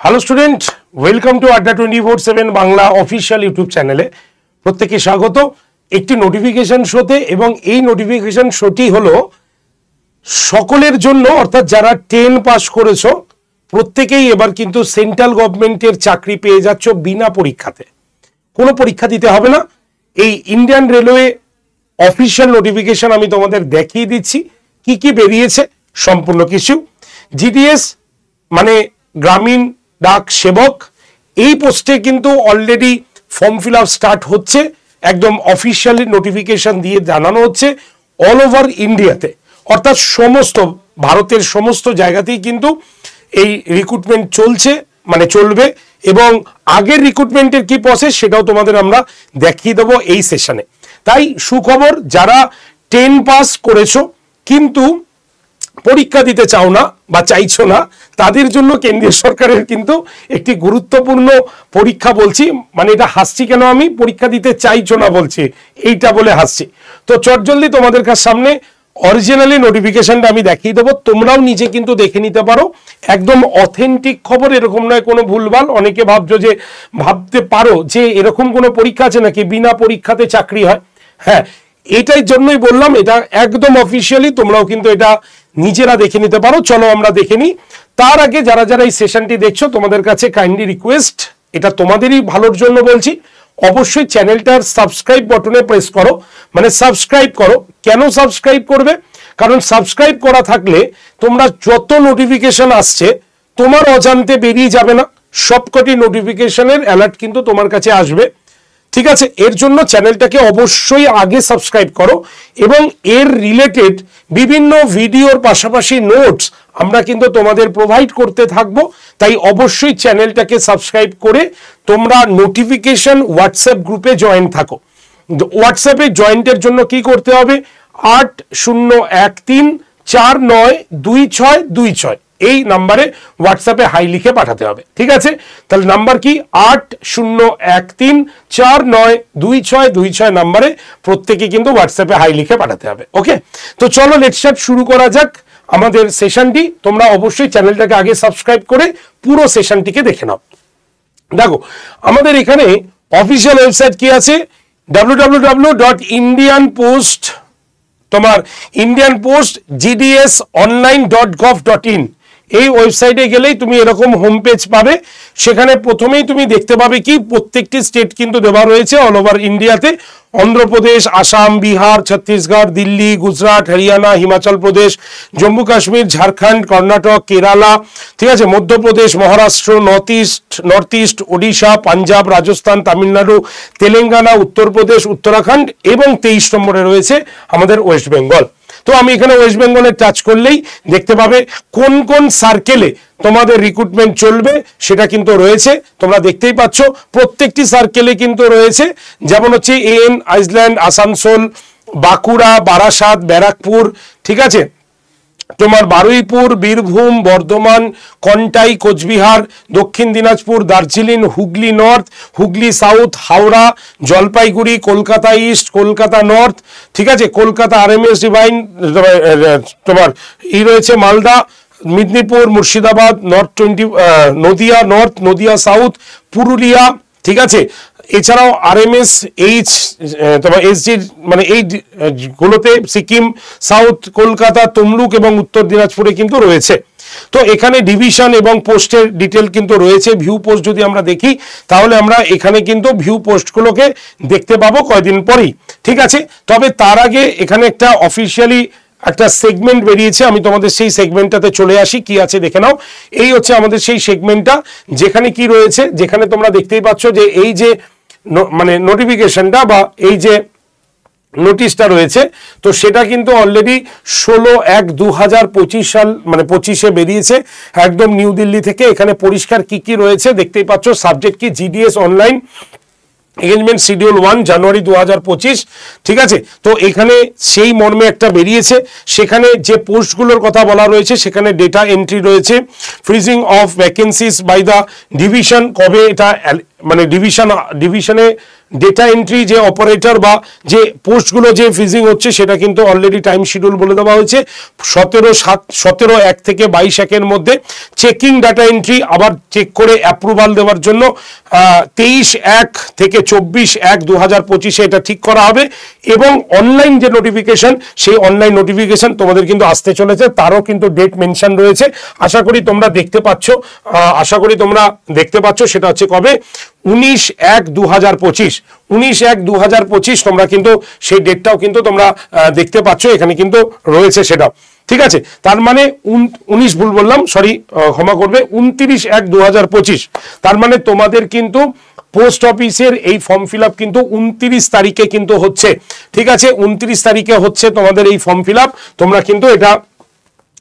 Hello student, welcome to আড্ডা 24/7 Bangla official YouTube চ্যানেলে প্রত্যেককে স্বাগত একটি নোটিফিকেশন শোতে। এবং এই নোটিফিকেশন শোটি হলো সকলের জন্য, অর্থাৎ যারা 10 পাস করেছো প্রত্যেকেই এবার কিন্তু সেন্ট্রাল গভর্নমেন্টের চাকরি পেয়ে যাচ্ছ বিনা পরীক্ষাতে। কোনো পরীক্ষা দিতে হবে না। এই ইন্ডিয়ান রেলওয়ে অফিসিয়াল নোটিফিকেশন আমি তোমাদের দেখিয়ে দিচ্ছি কি কি বেরিয়েছে সম্পূর্ণ কিছু। জিডিএস মানে গ্রামীণ ডাক সেবক, এই পোস্টে কিন্তু already form fill up start হচ্ছে। একদম অফিসিয়ালি নোটিফিকেশন দিয়ে জানানো হচ্ছে অল ওভার ইন্ডিয়াতে, অর্থাৎ সমস্ত ভারতের সমস্ত জায়গাতেই কিন্তু এই রিক্রুটমেন্ট চলবে। এবং আগের রিক্রুটমেন্টের কি প্রসেস সেটাও তোমাদের আমরা দেখিয়ে দেবো এই সেশনে। তাই সুখবর, যারা 10 পাস করেছো কিন্তু পরীক্ষা দিতে চাও না বা চাইছো না, তাদের জন্য কেন্দ্রীয় সরকারের কিন্তু একটি গুরুত্বপূর্ণ পরীক্ষা বলছি। মানে এটা হাসছি কেন, আমি পরীক্ষা দিতে চাইছো না বলছি এইটা বলে হাসছি। তো চটজলদি তোমাদের কাছে সামনে অরিজিনালি নোটিফিকেশনটা আমি দেখিয়ে দেবো, তোমরাও নিজে কিন্তু দেখে নিতে পারো। একদম অথেন্টিক খবর, এরকম নয় কোনো ভুলভাল। অনেকে ভাবতে পারো যে এরকম কোনো পরীক্ষা আছে নাকি বিনা পরীক্ষাতে চাকরি হয়। হ্যাঁ, এটাই জন্যই বললাম, এটা একদম অফিসিয়ালি, তোমরাও কিন্তু এটা নিজেরা দেখে নিতে পারো। চলো আমরা দেখে নিই। তার আগে যারা যারা এই সেশনটি দেখছো, তোমাদের কাছে কাইন্ডলি রিকোয়েস্ট, এটা তোমাদেরই ভালোর জন্য বলছি, অবশ্যই চ্যানেলটার সাবস্ক্রাইব বাটনে প্রেস করো, মানে সাবস্ক্রাইব করো। কেন সাবস্ক্রাইব করবে? কারণ সাবস্ক্রাইব করা থাকলে তোমরা যত নোটিফিকেশন আসছে তোমার অজান্তে বেরিয়ে যাবে না, সবকটি নোটিফিকেশনের অ্যালার্ট কিন্তু তোমার কাছে আসবে। ঠিক আছে, এর জন্য চ্যানেলটাকে অবশ্যই আগে সাবস্ক্রাইব করো। এবং এর রিলেটেড বিভিন্ন ভিডিওর পাশাপাশি নোটস আমরা কিন্তু তোমাদের প্রোভাইড করতে থাকবো। তাই অবশ্যই চ্যানেলটাকে সাবস্ক্রাইব করে তোমরা নোটিফিকেশন হোয়াটসঅ্যাপ গ্রুপে জয়েন থাকো। হোয়াটসঅ্যাপে জয়েন্টের জন্য কি করতে হবে? 8013492626 এই নাম্বারে হোয়াটসঅ্যাপে হাই লিখে পাঠাতে হবে। ঠিক আছে, তাহলে নাম্বার কি? 8013492626 নাম্বারে প্রত্যেকে কিন্তু হোয়াটসঅ্যাপে হাই লিখে পাঠাতে হবে। ওকে, তো চলো লেটস স্টার্ট, শুরু করা যাক আমাদের সেশনটি। তোমরা অবশ্যই চ্যানেলটাকে আগে সাবস্ক্রাইব করে পুরো সেশনটিকে দেখে নাও। দেখো, আমাদের এখানে অফিসিয়াল ওয়েবসাইট কি আছে? www.indianpost তোমার indianpostgdsonline.gov.in এই ওয়েবসাইটে গেলেই তুমি এরকম হোম পেজ পাবে। সেখানে প্রথমেই তুমি দেখতে পাবে কি প্রত্যেকটি স্টেট কিন্তু দেওয়া রয়েছে অল ওভার ইন্ডিয়াতে। অন্ধ্রপ্রদেশ, আসাম, বিহার, ছত্তিশগড়, দিল্লি, গুজরাট, হরিয়ানা, হিমাচল প্রদেশ, জম্মু কাশ্মীর, ঝাড়খণ্ড, কর্ণাটক, কেরালা, ঠিক আছে, মধ্যপ্রদেশ, মহারাষ্ট্র, নর্থ ইস্ট, ওড়িশা, পাঞ্জাব, রাজস্থান, তামিলনাড়ু, তেলেঙ্গানা, উত্তরপ্রদেশ, উত্তরাখণ্ড এবং 23 নম্বরে রয়েছে আমাদের ওয়েস্ট বেঙ্গল। তো আমি এখানে ওয়েস্ট বেঙ্গলে টাচ করলেই দেখতে পাবে কোন কোন সার্কেলে তোমাদের রিক্রুটমেন্ট চলবে সেটা কিন্তু রয়েছে। তোমরা দেখতেই পাচ্ছ প্রত্যেকটি সার্কেলে কিন্তু রয়েছে, যেমন হচ্ছে এএন, আইসল্যান্ড, আসানসোল, বাঁকুড়া, বারাসাত, ব্যারাকপুর, ঠিক আছে, তোমার বারুইপুর, বীরভূম, বর্ধমান, কন্টাই, কোচবিহার, দক্ষিণ Dinajpur, Darjeeling, Hooghly north, Hooghly south, Howrah, Jalpaiguri, Kolkata east, Kolkata north, ঠিক আছে, কলকাতা আরএমএস ডিভাইন, তোমার রয়েছে মালদা, মেদিনীপুর, মুর্শিদাবাদ, নদিয়া নর্থ, নদিয়া সাউথ, পুরুলিয়া, ঠিক আছে। এছাড়াও আরএমএস তোমার এসডি মানে এই গুলোতে সিকিম, সাউথ, কলকাতা, তমলুক এবং উত্তর দিনাজপুরে কিন্তু রয়েছে। তো এখানে ডিভিশন এবং পোস্টের ডিটেল কিন্তু রয়েছে। ভিউ পোস্ট যদি আমরা দেখি তাহলে আমরা এখানে কিন্তু ভিউ পোস্টগুলোকে দেখতে পাবো কয়েকদিন পরেই। ঠিক আছে, তবে তার আগে এখানে একটা অফিসিয়ালি একটা সেগমেন্ট বেরিয়েছে, আমি তোমাদের সেই সেগমেন্টটাতে চলে আসি। কি আছে দেখে নাও। এই হচ্ছে আমাদের সেই সেগমেন্টটা, যেখানে কি রয়েছে, যেখানে তোমরা দেখতেই পাচ্ছ যে এই যে মানে নোটিফিকেশনটা বা এই যে নোটিশটা রয়েছে, তো সেটা কিন্তু অলরেডি 16/1/2025 সাল মানে 25-এ বেরিয়েছে একদম নিউ দিল্লি থেকে। এখানে পরিষ্কার কি কি রয়েছে দেখতেই পাচ্ছ। সাবজেক্ট কি? জিডিএস অনলাইন এঙ্গেজমেন্ট শিডিউল 1 জানুয়ারি 2025। ঠিক আছে, তো এখানে সেই মর্মে একটা বেরিয়েছে। সেখানে যে পোস্টগুলোর কথা বলা রয়েছে সেখানে ডেটা এন্ট্রি রয়েছে, freezing of vacancies by the division, কবে এটা মানে ডিভিশনে ডেটা এন্ট্রি যে অপারেটর বা যে পোস্টগুলো যে ফ্রিজিং হচ্ছে সেটা কিন্তু অলরেডি টাইম শিডিউল বলে দেওয়া হয়েছে 17/1 থেকে 22/1 মধ্যে। চেকিং ডাটা এন্ট্রি আবার চেক করে অ্যাপ্রুভাল দেওয়ার জন্য 23/1 থেকে 24/1/2025 এটা ঠিক করা হবে। এবং অনলাইন যে নোটিফিকেশন সেই অনলাইন নোটিফিকেশন তোমাদের কিন্তু আসতে চলেছে, তারও কিন্তু ডেট মেনশন রয়েছে। আশা করি তোমরা দেখতে পাচ্ছ সেটা হচ্ছে কবে 19/1/2025 19/1/2025 তোমরা কিন্তু সেই ডেটটাও কিন্তু তোমরা দেখতে পাচ্ছ এখানে কিন্তু রয়েছে সেটা, ঠিক আছে। তার মানে 19 ভুল বললাম, সরি ক্ষমা করবে, 29/1/2025। তার মানে তোমাদের কিন্তু পোস্ট অফিসের এই ফর্ম ফিল আপ কিন্তু 29 তারিখে কিন্তু হচ্ছে, ঠিক আছে। 29 তারিখে হচ্ছে তোমাদের এই ফর্ম ফিল আপ, তোমরা কিন্তু এটা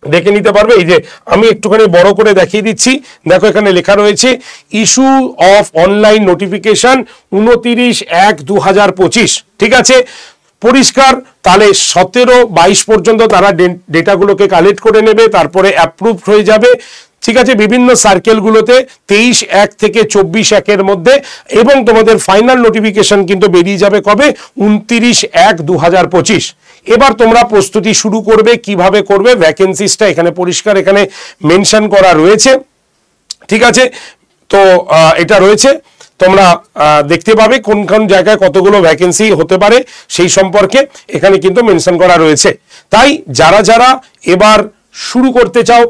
দেখে নিতে পারবে। এই যে আমি একটুখানি বড় করে দেখিয়ে দিচ্ছি, দেখো এখানে লেখা রয়েছে ইস্যু অফ অনলাইন নোটিফিকেশন 29/1/2025, ঠিক আছে। পরিষ্কার, তাহলে 17/22 পর্যন্ত তারা ডেটাগুলোকে কালেক্ট করে নেবে, তারপরে অ্যাপ্রুভ হয়ে যাবে, ঠিক আছে, বিভিন্ন সার্কেলগুলোতে 23/1 থেকে 24/1 মধ্যে। এবং তোমাদের ফাইনাল নোটিফিকেশন কিন্তু বেরিয়ে যাবে কবে 29/1/2025। এবার তোমরা প্রস্তুতি শুরু করবে, কিভাবে করবে, ভ্যাকেন্সিসটা এখানে পরিষ্কার এখানে মেনশন করা রয়েছে, ঠিক আছে। তো এটা রয়েছে, তোমরা দেখতে পাবে কোন কোন জায়গায় কতগুলো ভ্যাকেন্সি হতে পারে সেই সম্পর্কে এখানে কিন্তু মেনশন করা রয়েছে। তাই যারা যারা এবার শুরু করতে চাও,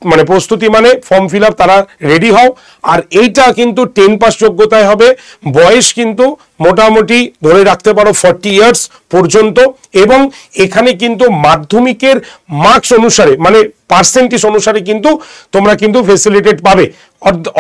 মানে প্রস্তুতি মানে ফর্ম ফিল আপ, তারা রেডি হও। আর এইটা কিন্তু 10 পাস যোগ্যতায় হবে, বয়স কিন্তু মোটামুটি ধরে রাখতে পারো 40 ইয়ার্স পর্যন্ত। এবং এখানে কিন্তু মাধ্যমিকের মার্কস অনুসারে মানে পার্সেন্টেজ অনুসারে কিন্তু তোমরা কিন্তু ফেসিলিটেট পাবে।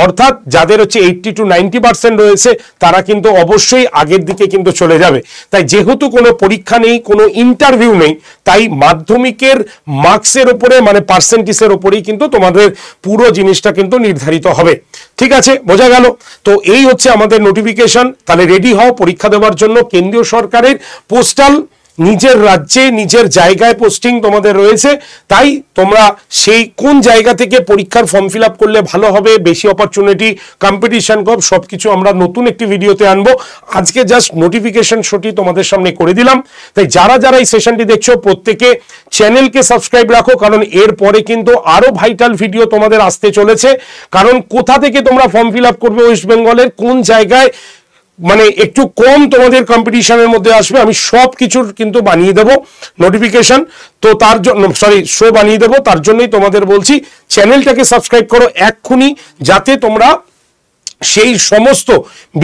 অর্থাৎ যাদের হচ্ছে 80 to 90% রয়েছে তারা কিন্তু অবশ্যই আগের দিকে কিন্তু চলে যাবে। তাই যেহেতু কোনো পরীক্ষা নেই, কোনো ইন্টারভিউ নেই, তাই মাধ্যমিকের মার্কসের উপরে মানে পার্সেন্টেজের উপরেই কিন্তু তোমাদের পুরো জিনিসটা কিন্তু নির্ধারিত হবে, ঠিক আছে, বোঝা গেল। তো এই হচ্ছে আমাদের নোটিফিকেশন, তাহলে রেডি হও পরীক্ষা দেওয়ার জন্য। কেন্দ্রীয় সরকারের পোস্টাল নিজের রাজ্যে নিজের জায়গায় পোস্টিং তোমাদের রয়েছে, তাই তোমরা সেই কোন জায়গা থেকে পরীক্ষার ফর্ম ফিল আপ করলে ভালো হবে, বেশি অপরচুনিটি, কম্পিটিশন কম, সবকিছু আমরা নতুন একটি ভিডিওতে আনবো। আজকে জাস্ট নোটিফিকেশন শোটি তোমাদের সামনে করে দিলাম। তাই যারা যারা এই সেশনটি দেখছো প্রত্যেকে চ্যানেলকে সাবস্ক্রাইব রাখো, কারণ এর পরে কিন্তু আরো ভাইটাল ভিডিও তোমাদের আসতে চলেছে। কারণ কোথা থেকে তোমরা ফর্ম ফিল আপ করবে, ওয়েস্ট বেঙ্গলের কোন জায়গায় মানে একটু কম তোমাদের কম্পিটিশনের মধ্যে আসবে, আমি সব কিছুর কিন্তু বানিয়ে দেবো নোটিফিকেশন। তো তার জন্য শো বানিয়ে দেবো, তার জন্যই তোমাদের বলছি চ্যানেলটাকে সাবস্ক্রাইব করো এক্ষুনি, যাতে তোমরা সেই সমস্ত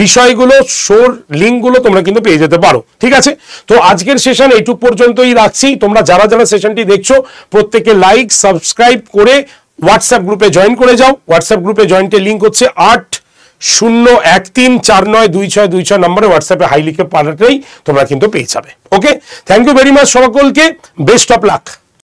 বিষয়গুলো শোর লিঙ্কগুলো তোমরা কিন্তু পেয়ে যেতে পারো, ঠিক আছে। তো আজকের সেশন এইটুক পর্যন্তই রাখছি। তোমরা যারা যারা সেশনটি দেখছো প্রত্যেকে লাইক সাবস্ক্রাইব করে হোয়াটসঅ্যাপ গ্রুপে জয়েন করে যাও। হোয়াটসঅ্যাপ গ্রুপে জয়েন্টের লিঙ্ক হচ্ছে 8013492626 নম্বরে হোয়াটসঅ্যাপে হাই লিখে পাঠাতেই তোমরা কিন্তু পেয়ে যাবে। ওকে, থ্যাংক ইউ ভেরি মাচ সকলকে, বেস্ট অফ লাক।